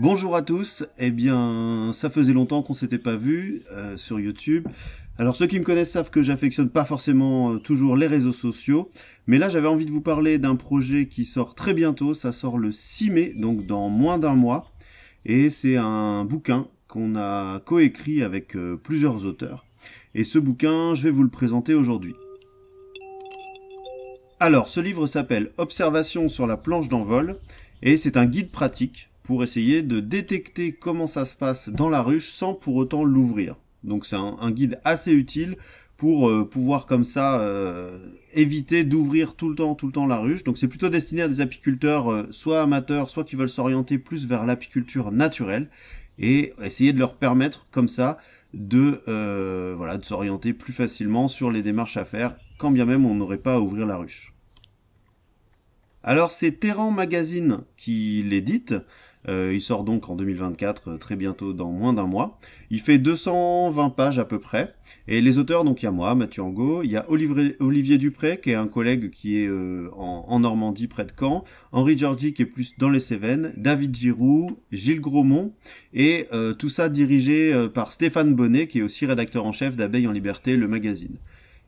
Bonjour à tous, eh bien ça faisait longtemps qu'on s'était pas vu sur YouTube. Alors ceux qui me connaissent savent que j'affectionne pas forcément toujours les réseaux sociaux, mais là j'avais envie de vous parler d'un projet qui sort très bientôt, ça sort le 6 mai, donc dans moins d'un mois, et c'est un bouquin qu'on a coécrit avec plusieurs auteurs. Et ce bouquin, je vais vous le présenter aujourd'hui. Alors, ce livre s'appelle Observations sur la planche d'envol, et c'est un guide pratique pour essayer de détecter comment ça se passe dans la ruche sans pour autant l'ouvrir. Donc c'est un guide assez utile pour pouvoir comme ça éviter d'ouvrir tout le temps la ruche. Donc c'est plutôt destiné à des apiculteurs soit amateurs, soit qui veulent s'orienter plus vers l'apiculture naturelle et essayer de leur permettre comme ça de s'orienter plus facilement sur les démarches à faire, quand bien même on n'aurait pas à ouvrir la ruche. Alors c'est Terran Magazine qui l'édite, il sort donc en 2024, très bientôt dans moins d'un mois. Il fait 220 pages à peu près, et les auteurs, donc il y a moi, Mathieu Angot, il y a Olivier Dupré, qui est un collègue qui est en Normandie près de Caen, Henri Georgi qui est plus dans les Cévennes, David Giroux, Gilles Grosmont, et tout ça dirigé par Stéphane Bonnet, qui est aussi rédacteur en chef d'Abeilles en Liberté, le magazine.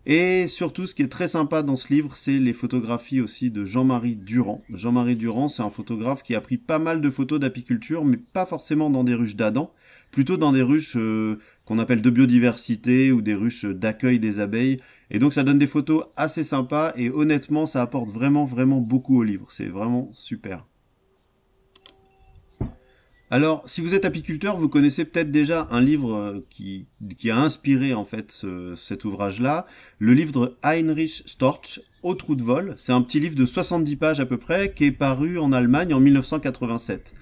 Et surtout, ce qui est très sympa dans ce livre, c'est les photographies aussi de Jean-Marie Durand. Jean-Marie Durand, c'est un photographe qui a pris pas mal de photos d'apiculture, mais pas forcément dans des ruches d'Adam, plutôt dans des ruches qu'on appelle de biodiversité ou des ruches d'accueil des abeilles. Et donc ça donne des photos assez sympas et honnêtement, ça apporte vraiment beaucoup au livre. C'est vraiment super. Alors, si vous êtes apiculteur, vous connaissez peut-être déjà un livre qui a inspiré en fait cet ouvrage-là, le livre Heinrich Storch, Au trou de vol. C'est un petit livre de 70 pages à peu près, qui est paru en Allemagne en 1987.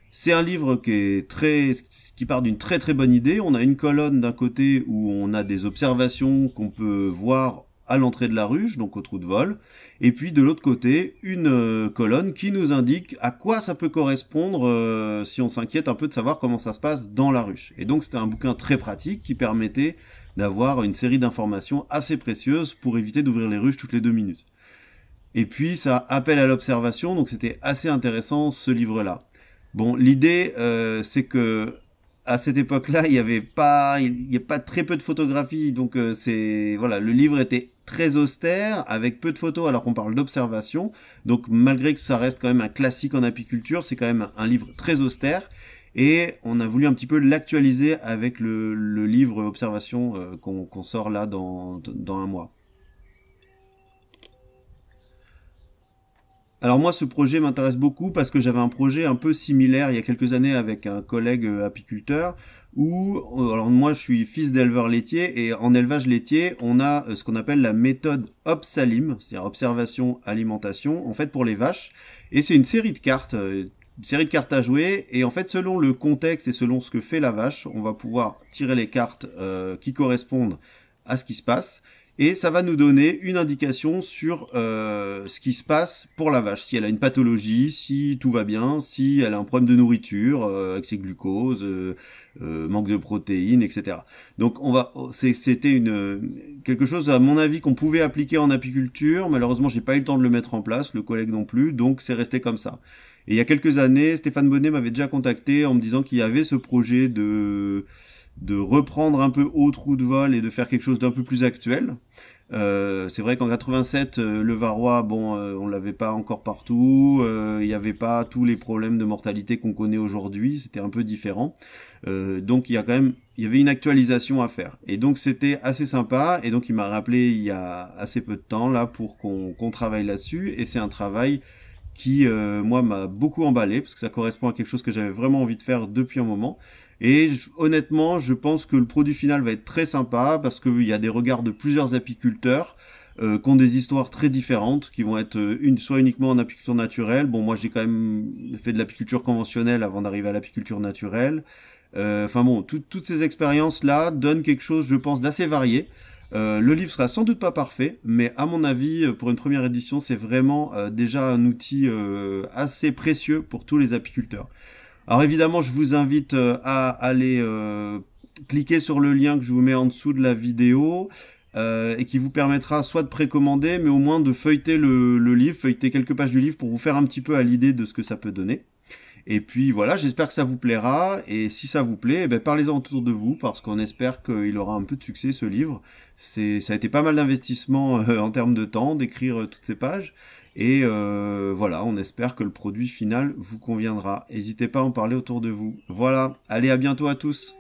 C'est un livre qui part d'une très bonne idée. On a une colonne d'un côté où on a des observations qu'on peut voir à l'entrée de la ruche, donc au trou de vol, et puis de l'autre côté, une colonne qui nous indique à quoi ça peut correspondre si on s'inquiète un peu de savoir comment ça se passe dans la ruche. Et donc c'était un bouquin très pratique qui permettait d'avoir une série d'informations assez précieuses pour éviter d'ouvrir les ruches toutes les 2 minutes. Et puis ça appelle à l'observation, donc c'était assez intéressant ce livre-là. Bon, l'idée c'est que à cette époque-là, il y a pas très peu de photographies, donc le livre était très austère, avec peu de photos alors qu'on parle d'observation. Donc malgré que ça reste quand même un classique en apiculture, c'est quand même un livre très austère. Et on a voulu un petit peu l'actualiser avec le livre Observation qu'on sort là dans un mois. Alors moi, ce projet m'intéresse beaucoup parce que j'avais un projet un peu similaire il y a quelques années avec un collègue apiculteur où, alors moi je suis fils d'éleveur laitier et en élevage laitier, on a ce qu'on appelle la méthode OBSALIM, c'est-à-dire observation alimentation, en fait pour les vaches. Et c'est une série de cartes à jouer et en fait selon le contexte et selon ce que fait la vache, on va pouvoir tirer les cartes qui correspondent à ce qui se passe. Et ça va nous donner une indication sur ce qui se passe pour la vache. Si elle a une pathologie, si tout va bien, si elle a un problème de nourriture, avec ses glucoses, manque de protéines, etc. Donc c'était quelque chose à mon avis qu'on pouvait appliquer en apiculture. Malheureusement, j'ai pas eu le temps de le mettre en place, le collègue non plus, donc c'est resté comme ça. Et il y a quelques années, Stéphane Bonnet m'avait déjà contacté en me disant qu'il y avait ce projet de reprendre un peu au trou de vol et de faire quelque chose d'un peu plus actuel. C'est vrai qu'en 87, le varroa, on l'avait pas encore partout, il n'y avait pas tous les problèmes de mortalité qu'on connaît aujourd'hui, c'était un peu différent. Donc il y avait une actualisation à faire. Et donc c'était assez sympa, et donc il m'a rappelé il y a assez peu de temps là pour qu'on travaille là-dessus, et c'est un travail qui, moi, m'a beaucoup emballé, parce que ça correspond à quelque chose que j'avais vraiment envie de faire depuis un moment. Et honnêtement, je pense que le produit final va être très sympa, parce qu'il y a des regards de plusieurs apiculteurs, qui ont des histoires très différentes, qui vont être soit uniquement en apiculture naturelle. Bon, moi j'ai quand même fait de l'apiculture conventionnelle avant d'arriver à l'apiculture naturelle. Toutes ces expériences-là donnent quelque chose, je pense, d'assez varié. Le livre sera sans doute pas parfait, mais à mon avis, pour une première édition, c'est vraiment déjà un outil assez précieux pour tous les apiculteurs. Alors évidemment, je vous invite à aller cliquer sur le lien que je vous mets en dessous de la vidéo et qui vous permettra soit de précommander, mais au moins de feuilleter le livre, feuilleter quelques pages du livre pour vous faire un petit peu à l'idée de ce que ça peut donner. Et puis voilà, j'espère que ça vous plaira, et si ça vous plaît, parlez-en autour de vous, parce qu'on espère qu'il aura un peu de succès ce livre. Ça a été pas mal d'investissement en termes de temps, d'écrire toutes ces pages, et voilà, on espère que le produit final vous conviendra. N'hésitez pas à en parler autour de vous. Voilà, allez, à bientôt à tous.